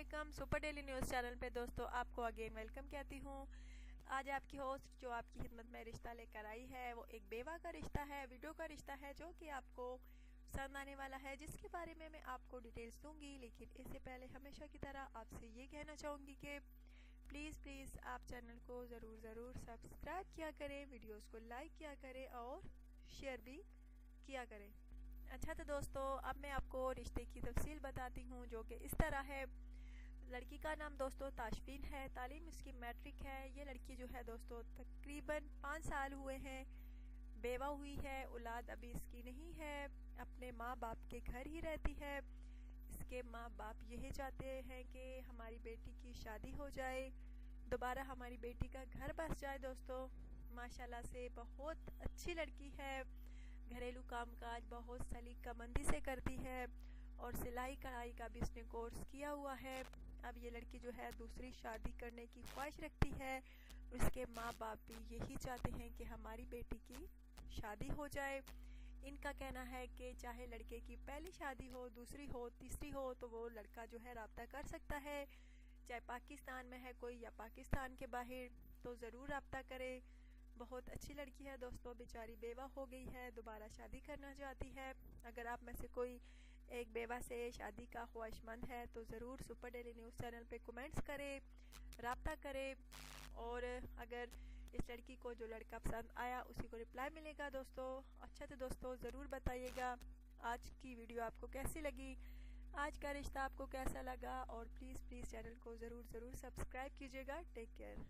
वालेकुम। Super daily news channel पे दोस्तों आपको अगेन वेलकम कहती हूँ। आज आपकी होस्ट जो आपकी खिदमत में रिश्ता लेकर आई है वो एक बेवा का रिश्ता है, वीडियो का रिश्ता है जो कि आपको पसंद आने वाला है, जिसके बारे में मैं आपको डिटेल्स दूंगी। लेकिन इससे पहले हमेशा की तरह आपसे ये कहना चाहूँगी कि प्लीज़ आप चैनल को ज़रूर सब्सक्राइब किया करें, वीडियोज़ को लाइक किया करें और शेयर भी किया करें। अच्छा तो दोस्तों अब मैं आपको रिश्ते की तफसील बताती हूँ जो कि इस तरह है। लड़की का नाम दोस्तों ताशफीन है, तालीम इसकी मैट्रिक है। ये लड़की जो है दोस्तों तकरीबन 5 साल हुए हैं, बेवा हुई है, औलाद अभी इसकी नहीं है, अपने माँ बाप के घर ही रहती है। इसके माँ बाप यही चाहते हैं कि हमारी बेटी की शादी हो जाए, दोबारा हमारी बेटी का घर बस जाए। दोस्तों माशाल्लाह से बहुत अच्छी लड़की है, घरेलू कामकाज बहुत सलीकामंदी से करती है और सिलाई कढ़ाई का भी इसने कोर्स किया हुआ है। अब ये लड़की जो है दूसरी शादी करने की ख्वाहिश रखती है। उसके माँ बाप भी यही चाहते हैं कि हमारी बेटी की शादी हो जाए। इनका कहना है कि चाहे लड़के की पहली शादी हो, दूसरी हो, तीसरी हो, तो वो लड़का जो है राब्ता कर सकता है, चाहे पाकिस्तान में है कोई या पाकिस्तान के बाहर, तो ज़रूर राब्ता करे। बहुत अच्छी लड़की है दोस्तों, बेचारी बेवा हो गई है, दोबारा शादी करना चाहती है। अगर आप में से कोई एक बेवा से शादी का ख्वाहिशमंद है तो ज़रूर सुपर डेली न्यूज़ चैनल पे कमेंट्स करें, राब्ता करें। और अगर इस लड़की को जो लड़का पसंद आया उसी को रिप्लाई मिलेगा दोस्तों। अच्छा तो दोस्तों ज़रूर बताइएगा आज की वीडियो आपको कैसी लगी, आज का रिश्ता आपको कैसा लगा, और प्लीज़ चैनल को ज़रूर सब्सक्राइब कीजिएगा। Take care.